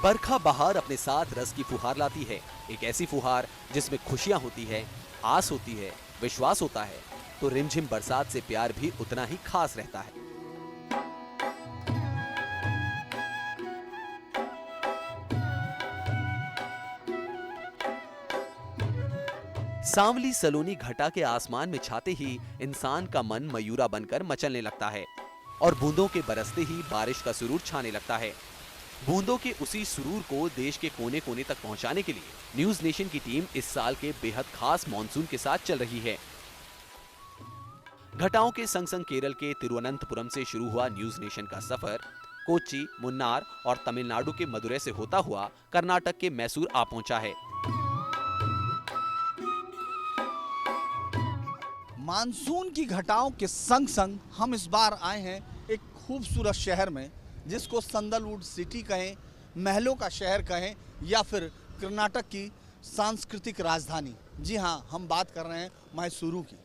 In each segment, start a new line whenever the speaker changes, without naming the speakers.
बरखा बहार अपने साथ रस की फुहार लाती है, एक ऐसी फुहार जिसमें खुशियां होती है, आस होती है, विश्वास होता है। तो रिमझिम बरसात से प्यार भी उतना ही खास रहता है। सांवली सलोनी घटा के आसमान में छाते ही इंसान का मन मयूरा बनकर मचलने लगता है और बूंदों के बरसते ही बारिश का सुरूर छाने लगता है। बूंदों के उसी सुरूर को देश के कोने कोने तक पहुंचाने के लिए न्यूज नेशन की टीम इस साल के बेहद खास मॉनसून के साथ चल रही है। घटाओं के संग संग केरल के तिरुवनंतपुरम से शुरू हुआ न्यूज नेशन का सफर कोच्चि, मुन्नार और तमिलनाडु के मदुरै से होता हुआ कर्नाटक के मैसूर आ पहुंचा है।
मानसून की घटाओं के संग संग हम इस बार आए हैं एक खूबसूरत शहर में, जिसको सैंडलवुड सिटी कहें, महलों का शहर कहें या फिर कर्नाटक की सांस्कृतिक राजधानी। जी हाँ, हम बात कर रहे हैं मैसूरू की।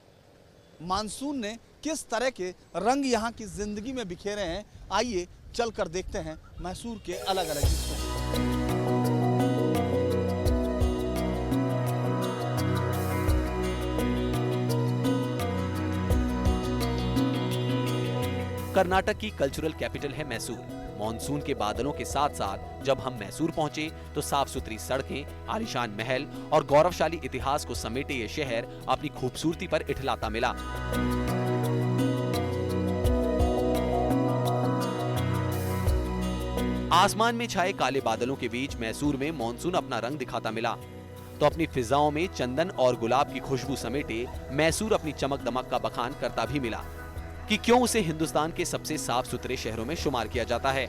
मानसून ने किस तरह के रंग यहाँ की जिंदगी में बिखेरे हैं, आइए चलकर देखते हैं मैसूर के अलग अलग हिस्सों।
कर्नाटक की कल्चरल कैपिटल है मैसूर। मॉनसून के बादलों के साथ साथ जब हम मैसूर पहुंचे तो साफ सुथरी सड़कें, आलीशान महल और गौरवशाली इतिहास को समेटे ये शहर अपनी खूबसूरती पर इठलाता मिला। आसमान में छाए काले बादलों के बीच मैसूर में मॉनसून अपना रंग दिखाता मिला तो अपनी फिजाओं में चंदन और गुलाब की खुशबू समेटे मैसूर अपनी चमक दमक का बखान करता भी मिला कि क्यों उसे हिंदुस्तान के सबसे साफ सुथरे शहरों में शुमार किया जाता है।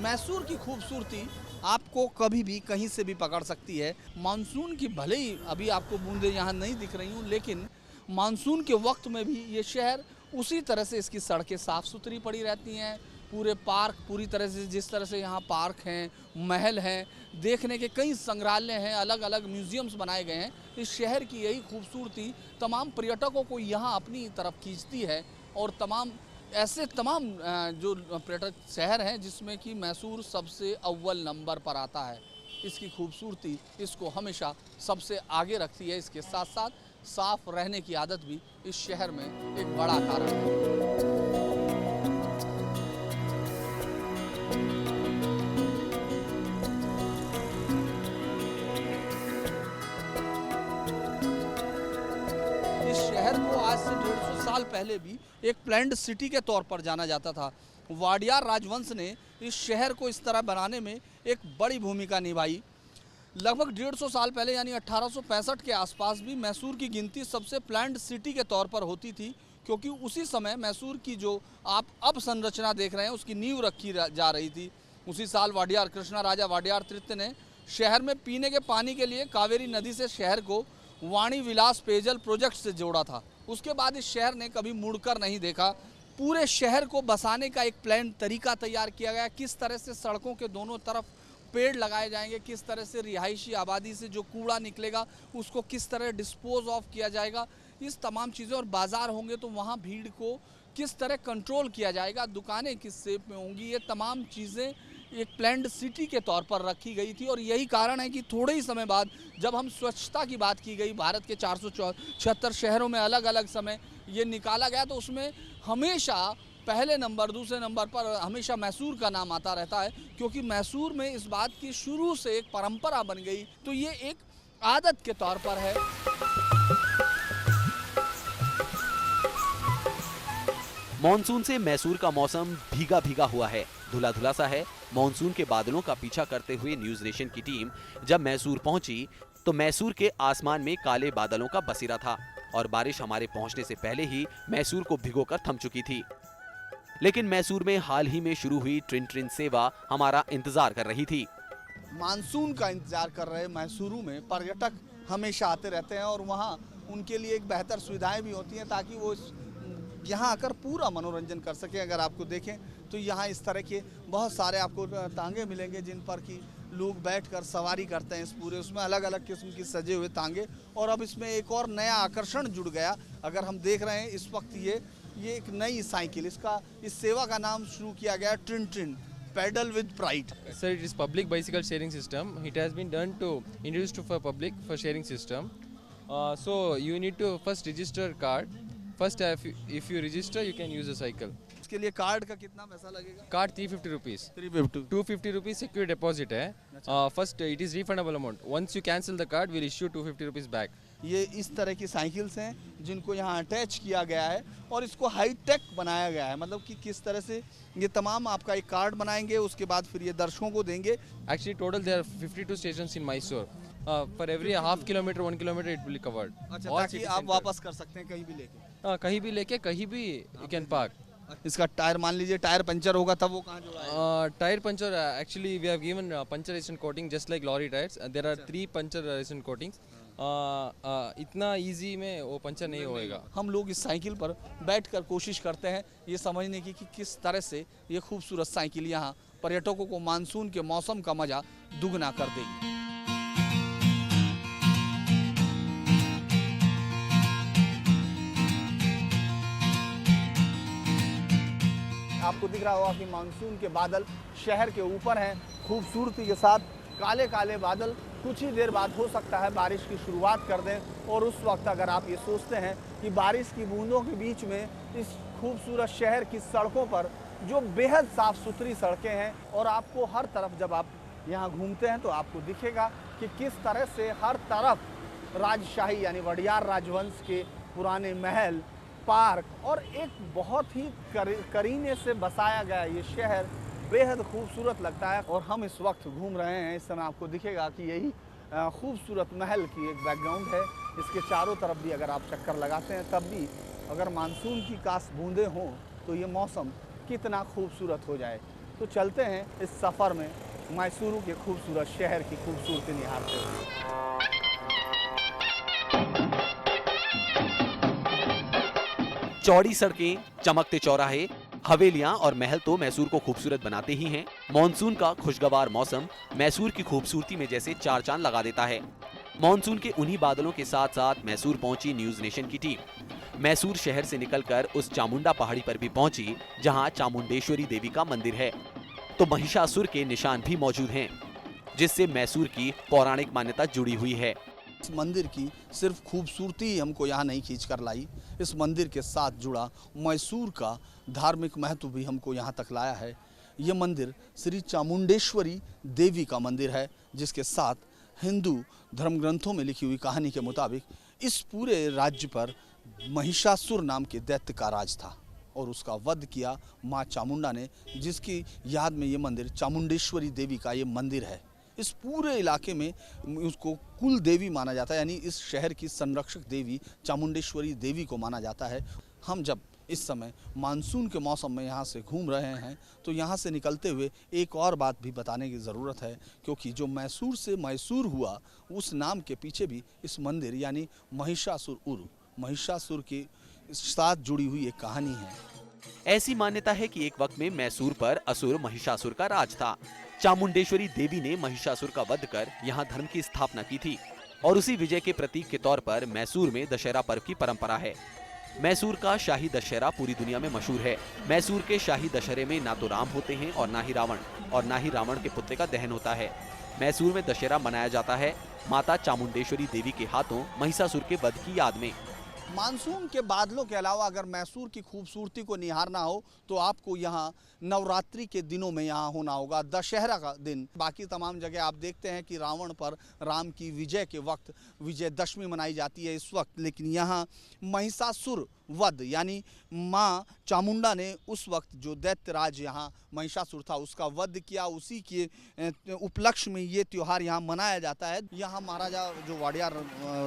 मैसूर की खूबसूरती आपको कभी भी कहीं से भी पकड़ सकती है। मानसून की भले ही अभी आपको बूंदें यहाँ नहीं दिख रही हूँ, लेकिन मानसून के वक्त में भी ये शहर उसी तरह से इसकी सड़कें साफ सुथरी पड़ी रहती हैं। पूरे पार्क पूरी तरह से, जिस तरह से यहाँ पार्क हैं, महल हैं, देखने के कई संग्रहालय हैं, अलग अलग म्यूजियम्स बनाए गए हैं। इस शहर की यही खूबसूरती तमाम पर्यटकों को यहाँ अपनी तरफ खींचती है और तमाम जो पर्यटक शहर हैं जिसमें कि मैसूर सबसे अव्वल नंबर पर आता है। इसकी खूबसूरती इसको हमेशा सबसे आगे रखती है। इसके साथ साथ साफ रहने की आदत भी इस शहर में एक बड़ा कारण है। इस शहर को आज से 150 साल पहले भी एक प्लैंड सिटी के तौर पर जाना जाता था। वाडियार राजवंश ने इस शहर को इस तरह बनाने में एक बड़ी भूमिका निभाई। लगभग 150 साल पहले यानी 1865 के आसपास भी मैसूर की गिनती सबसे प्लैंड सिटी के तौर पर होती थी, क्योंकि उसी समय मैसूर की जो आप अब संरचना देख रहे हैं उसकी नींव रखी जा रही थी। उसी साल वाडियार कृष्णा राजा वाडियार तृतीय ने शहर में पीने के पानी के लिए कावेरी नदी से शहर को वाणी विलास पेयजल प्रोजेक्ट से जोड़ा था। उसके बाद इस शहर ने कभी मुड़कर नहीं देखा। पूरे शहर को बसाने का एक प्लान तरीका तैयार किया गया, किस तरह से सड़कों के दोनों तरफ पेड़ लगाए जाएंगे, किस तरह से रिहायशी आबादी से जो कूड़ा निकलेगा उसको किस तरह डिस्पोज ऑफ किया जाएगा, इस तमाम चीज़ें। और बाज़ार होंगे तो वहाँ भीड़ को किस तरह कंट्रोल किया जाएगा, दुकानें किस शेप में होंगी, ये तमाम चीज़ें एक प्लैंड सिटी के तौर पर रखी गई थी। और यही कारण है कि थोड़े ही समय बाद जब हम स्वच्छता की बात की गई, भारत के 476 शहरों में अलग अलग समय ये निकाला गया, तो उसमें हमेशा पहले नंबर, दूसरे नंबर पर हमेशा मैसूर का नाम आता रहता है, क्योंकि मैसूर में इस बात की शुरू से एक परंपरा बन गई। तो ये एक आदत के तौर पर है।
मॉनसून से मैसूर का मौसम भीगा भीगा हुआ है, धुला धुला सा है। मॉनसून के बादलों का पीछा करते हुए न्यूज नेशन की टीम जब मैसूर पहुंची तो मैसूर के आसमान में काले बादलों का बसेरा था और बारिश हमारे पहुंचने से पहले ही मैसूर को भिगोकर थम चुकी थी। लेकिन मैसूर में हाल ही में शुरू हुई ट्रेन ट्रेन सेवा हमारा इंतजार कर रही थी।
मानसून का इंतजार कर रहे मैसूरू में पर्यटक हमेशा आते रहते हैं और वहाँ उनके लिए एक बेहतर सुविधाएं भी होती हैं ताकि वो यहाँ आकर पूरा मनोरंजन कर सकें। अगर आपको देखें तो यहाँ इस तरह के बहुत सारे आपको तांगे मिलेंगे जिन पर कि लोग बैठकर सवारी करते हैं। इस पूरे उसमें अलग अलग किस्म की सजे हुए तांगे, और अब इसमें एक और नया आकर्षण जुड़ गया। अगर हम देख रहे हैं इस वक्त ये एक नई साइकिल, इस सेवा का नाम शुरू किया गया ट्रिन ट्रिन, pedal with pride.
Sir, it is public bicycle sharing system. It has been done to introduced to for public for sharing system. So you need to first register card. First, if you register, you can use the cycle.
इसके लिए card का कितना पैसा लगेगा?
Card 350 rupees.
350.
250 rupees secure deposit है. First, it is refundable amount. Once you cancel the card, we'll issue 250 rupees back.
ये इस तरह की साइकिल्स हैं जिनको यहाँ अटैच किया गया है और इसको हाई टेक बनाया गया है। मतलब कि किस तरह से ये तमाम आपका एक कार्ड बनाएंगे, उसके बाद फिर ये दर्शकों को देंगे।
Actually, total there are 52 stations in Mysore. For every half kilometer, 1 kilometer, it will be covered.
अच्छा,
All
ताकि
city
आप
center.
वापस कर सकते हैं कहीं भी लेके।
कहीं भी लेके कहीं भी you can park.
इसका टायर, मान लीजिए टायर पंचर होगा तब वो कहाँ जुड़ा है?
Tire puncture, actually we have given puncture resistant coating just like lorry tires. There are 3 puncture resistant coatings. इतना इजी में वो पंचर नहीं होएगा।
हम लोग इस साइकिल पर बैठकर कोशिश करते हैं ये समझने की कि किस तरह से ये खूबसूरत साइकिल यहाँ पर्यटकों को मानसून के मौसम का मजा दुगना कर देगी। आपको दिख रहा होगा कि मानसून के बादल शहर के ऊपर हैं, खूबसूरती के साथ काले काले बादल। कुछ ही देर बाद हो सकता है बारिश की शुरुआत कर दें, और उस वक्त अगर आप ये सोचते हैं कि बारिश की बूंदों के बीच में इस खूबसूरत शहर की सड़कों पर जो बेहद साफ़ सुथरी सड़कें हैं, और आपको हर तरफ जब आप यहाँ घूमते हैं तो आपको दिखेगा कि किस तरह से हर तरफ राजशाही यानी वडियार राजवंश के पुराने महल, पार्क और एक बहुत ही करीने से बसाया गया ये शहर बेहद खूबसूरत लगता है। और हम इस वक्त घूम रहे हैं, इस समय आपको दिखेगा कि यही खूबसूरत महल की एक बैकग्राउंड है। इसके चारों तरफ भी अगर आप चक्कर लगाते हैं तब भी अगर मानसून की काश बूंदें हों तो ये मौसम कितना खूबसूरत हो जाए। तो चलते हैं इस सफ़र में मैसूरू के खूबसूरत शहर की खूबसूरती निहारते हुए।
चौड़ी सड़कें, चमकते चौराहे, हवेलियां और महल तो मैसूर को खूबसूरत बनाते ही हैं। मॉनसून का खुशगवार मौसम मैसूर की खूबसूरती में जैसे चार चांद लगा देता है। मॉनसून के उन्हीं बादलों के साथ साथ मैसूर पहुंची न्यूज नेशन की टीम। मैसूर शहर से निकलकर उस चामुंडा पहाड़ी पर भी पहुंची जहां चामुंडेश्वरी देवी का मंदिर है, तो महिषासुर के निशान भी मौजूद हैं, जिससे मैसूर की पौराणिक मान्यता जुड़ी हुई है।
इस मंदिर की सिर्फ खूबसूरती हमको यहाँ नहीं खींच कर लाई, इस मंदिर के साथ जुड़ा मैसूर का धार्मिक महत्व भी हमको यहाँ तक लाया है। ये मंदिर श्री चामुंडेश्वरी देवी का मंदिर है, जिसके साथ हिंदू धर्म ग्रंथों में लिखी हुई कहानी के मुताबिक इस पूरे राज्य पर महिषासुर नाम के दैत्य का राज था और उसका वध किया माँ चामुंडा ने, जिसकी याद में ये मंदिर चामुंडेश्वरी देवी का ये मंदिर है। इस पूरे इलाके में उसको कुल देवी माना जाता है, यानी इस शहर की संरक्षक देवी चामुंडेश्वरी देवी को माना जाता है। हम जब इस समय मानसून के मौसम में यहाँ से घूम रहे हैं तो यहाँ से निकलते हुए एक और बात भी बताने की ज़रूरत है, क्योंकि जो मैसूर से मैसूर हुआ उस नाम के पीछे भी इस मंदिर यानी महिषासुर के साथ जुड़ी हुई एक कहानी है।
ऐसी मान्यता है कि एक वक्त में मैसूर पर असुर महिषासुर का राज था। चामुंडेश्वरी देवी ने महिषासुर का वध कर यहाँ धर्म की स्थापना की थी और उसी विजय के प्रतीक के तौर पर मैसूर में दशहरा पर्व की परंपरा है। मैसूर का शाही दशहरा पूरी दुनिया में मशहूर है। मैसूर के शाही दशहरे में ना तो राम होते हैं और ना ही रावण, और ना ही रावण के पुतले का दहन होता है। मैसूर में दशहरा मनाया जाता है माता चामुंडेश्वरी देवी के हाथों महिषासुर के वध की याद में।
मानसून के बादलों के अलावा अगर मैसूर की खूबसूरती को निहारना हो तो आपको यहाँ नवरात्रि के दिनों में यहाँ होना होगा, दशहरा का दिन। बाकी तमाम जगह आप देखते हैं कि रावण पर राम की विजय के वक्त विजयदशमी मनाई जाती है इस वक्त, लेकिन यहाँ महिषासुर वध यानी माँ चामुंडा ने उस वक्त जो दैत्यराज यहाँ महिषासुर था उसका वध किया, उसी के उपलक्ष्य में ये त्यौहार यहाँ मनाया जाता है। यहाँ महाराजा जो वाडियार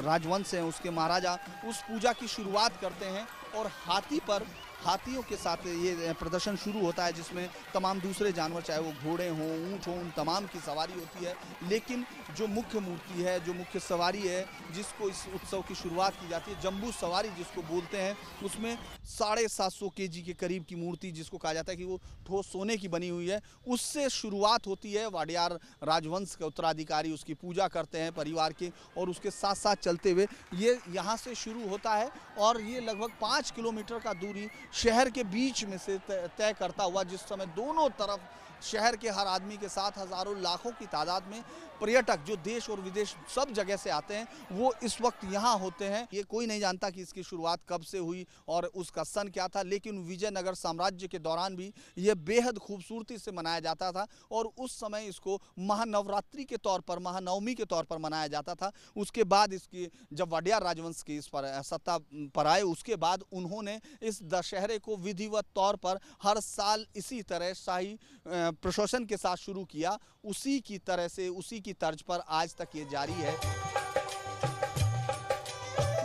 राजवंश हैं उसके महाराजा उस पूजा की शुरुआत करते हैं और हाथी पर हाथियों के साथ ये प्रदर्शन शुरू होता है, जिसमें तमाम दूसरे जानवर, चाहे वो घोड़े हों, ऊँट हों, उन तमाम की सवारी होती है। लेकिन जो मुख्य मूर्ति है, जो मुख्य सवारी है, जिसको इस उत्सव की शुरुआत की जाती है, जम्बू सवारी जिसको बोलते हैं, उसमें 750 केजी के करीब की मूर्ति, जिसको कहा जाता है कि वो ठोस सोने की बनी हुई है, उससे शुरुआत होती है। वाडियार राजवंश के उत्तराधिकारी उसकी पूजा करते हैं परिवार के, और उसके साथ साथ चलते हुए ये यहाँ से शुरू होता है और ये लगभग 5 किलोमीटर का दूरी शहर के बीच में से तय करता हुआ, जिस समय दोनों तरफ शहर के हर आदमी के साथ हजारों लाखों की तादाद में पर्यटक जो देश और विदेश सब जगह से आते हैं, वो इस वक्त यहाँ होते हैं। ये कोई नहीं जानता कि इसकी शुरुआत कब से हुई और उसका सन क्या था, लेकिन विजयनगर साम्राज्य के दौरान भी ये बेहद खूबसूरती से मनाया जाता था और उस समय इसको महानवरात्रि के तौर पर, महानवमी के तौर पर मनाया जाता था। उसके बाद इसकी जब वाडियार राजवंश की इस पर सत्ता पर आए, उसके बाद उन्होंने इस दशहरे को विधिवत तौर पर हर साल इसी तरह शाही प्रशासन के साथ शुरू किया। उसी की तरह से, उसी की तर्ज पर आज तक ये जारी है।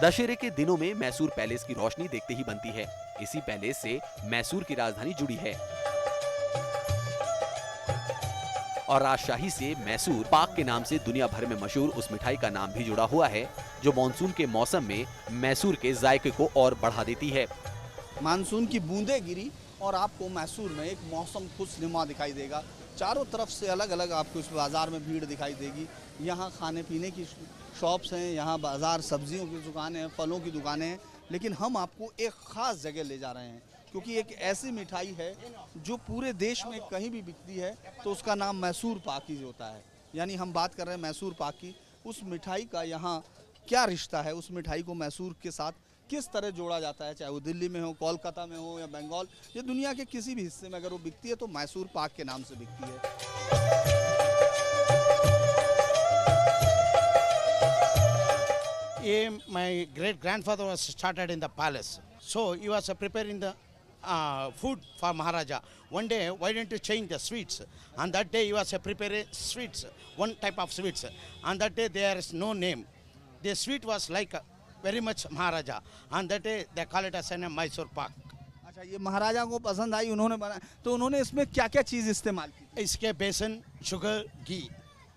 दशहरे के दिनों में मैसूर पैलेस की रोशनी देखते ही बनती है। इसी पैलेस से मैसूर की राजधानी जुड़ी है और राजशाही से मैसूर पाक के नाम से दुनिया भर में मशहूर उस मिठाई का नाम भी जुड़ा हुआ है, जो मानसून के मौसम में मैसूर के जायके को और बढ़ा देती है।
मानसून की बूंदें गिरी और आपको मैसूर में एक मौसम खुशनुमा दिखाई देगा। चारों तरफ से अलग अलग आपको इस बाज़ार में भीड़ दिखाई देगी। यहाँ खाने पीने की शॉप्स हैं, यहाँ बाज़ार सब्जियों की दुकानें हैं, फलों की दुकानें हैं। लेकिन हम आपको एक ख़ास जगह ले जा रहे हैं, क्योंकि एक ऐसी मिठाई है जो पूरे देश में कहीं भी बिकती है तो उसका नाम मैसूर पाक ही होता है। यानी हम बात कर रहे हैं मैसूर पाक की। उस मिठाई का यहाँ क्या रिश्ता है, उस मिठाई को मैसूर के साथ किस तरह जोड़ा जाता है, चाहे वो दिल्ली में हो, कोलकाता में हो या बंगाल, या दुनिया के किसी भी हिस्से में अगर वो बिकती है तो मैसूर पाक के नाम से बिकती है।
My great grandfather was started in the palace, so he was preparing the food for Maharaja. One day, why didn't you change the sweets? On that day, he was preparing sweets, one type of sweets. On that day, there is no name. The sweet was like very much Maharaja. On that day, they call it as a Mysore Pak.
अच्छा, ये महाराजा को पसंद आई, उन्होंने बनाया, तो उन्होंने इसमें क्या क्या चीज़ इस्तेमाल की?
इसके बेसन, sugar, ghee,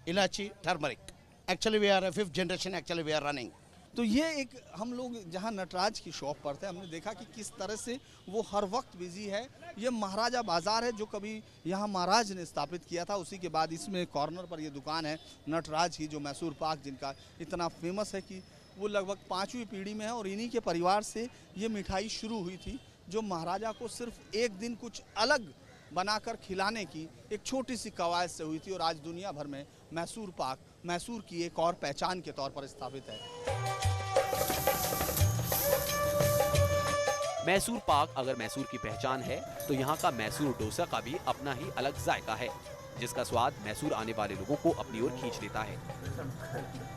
इलायची, turmeric. Actually, we are a 5th generation. Actually, we are running.
तो ये एक, हम लोग जहाँ नटराज की शॉप पर थे, हमने देखा कि किस तरह से वो हर वक्त बिजी है। ये महाराजा बाज़ार है जो कभी यहाँ महाराज ने स्थापित किया था। उसी के बाद इसमें कॉर्नर पर ये दुकान है नटराज की, जो मैसूर पाक जिनका इतना फेमस है कि वो लगभग 5वीं पीढ़ी में है। और इन्हीं के परिवार से ये मिठाई शुरू हुई थी, जो महाराजा को सिर्फ एक दिन कुछ अलग बनाकर खिलाने की एक छोटी सी कवायद से हुई थी, और आज दुनिया भर में मैसूर पाक मैसूर की एक और पहचान के तौर पर स्थापित है।
मैसूर पाक अगर मैसूर की पहचान है, तो यहाँ का मैसूर डोसा का भी अपना ही अलग जायका है, जिसका स्वाद मैसूर आने वाले लोगों को अपनी ओर खींच लेता है।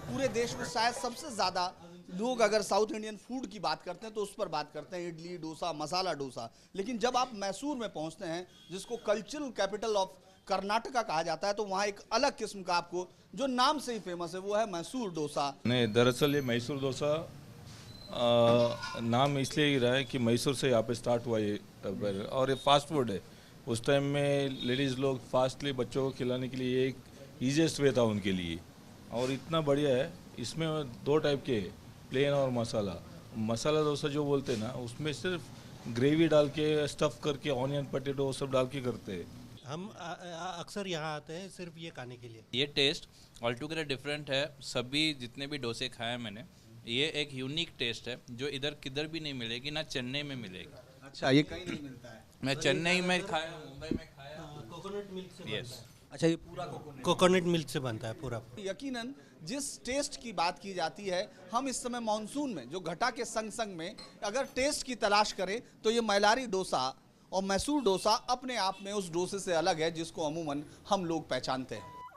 पूरे देश में शायद सबसे ज़्यादा लोग अगर साउथ इंडियन फूड की बात करते हैं तो उस पर बात करते हैं इडली डोसा, मसाला डोसा। लेकिन जब आप मैसूर में पहुंचते हैं, जिसको कल्चरल कैपिटल ऑफ कर्नाटका कहा जाता है, तो वहाँ एक अलग किस्म का आपको जो नाम से ही फेमस है, वो है मैसूर डोसा।
नहीं, दरअसल ये मैसूर डोसा नाम इसलिए ही रहा है कि मैसूर से यहाँ पे स्टार्ट हुआ ये, और ये फास्ट फूड है। उस टाइम में लेडीज़ लोग फास्टली बच्चों को खिलाने के लिए एक ईजीएस्ट वे था उनके लिए, और इतना बढ़िया है। इसमें 2 टाइप के, प्लेन और मसाला। मसाला डोसा जो बोलते हैं ना, उसमें सिर्फ ग्रेवी डाल के, स्टफ़ करके, ऑनियन पोटैटो सब डाल के करते हैं।
हम अक्सर यहाँ आते हैं सिर्फ ये खाने के लिए।
ये टेस्ट ऑल टुगेदर डिफरेंट है। सभी जितने भी डोसे खाए हैं मैंने, ये एक यूनिक टेस्ट है जो इधर किधर भी नहीं मिलेगी, ना चेन्नई में मिलेगी।
अच्छा, ये कहीं नहीं मिलता है।
मैं चेन्नई में खाया, मुंबई में खाया।
कोकोनट मिल्क से
Yes.
बनता है।
अच्छा, ये पूरा
कोकोनट मिल्क से बनता है पूरा।
यकीनन जिस टेस्ट की बात की जाती है, हम इस समय मानसून में जो घटा के संग संग में अगर टेस्ट की तलाश करें, तो ये मैलारी डोसा और मैसूर डोसा अपने आप में उस डोसे से अलग है जिसको अमूमन हम लोग पहचानते हैं।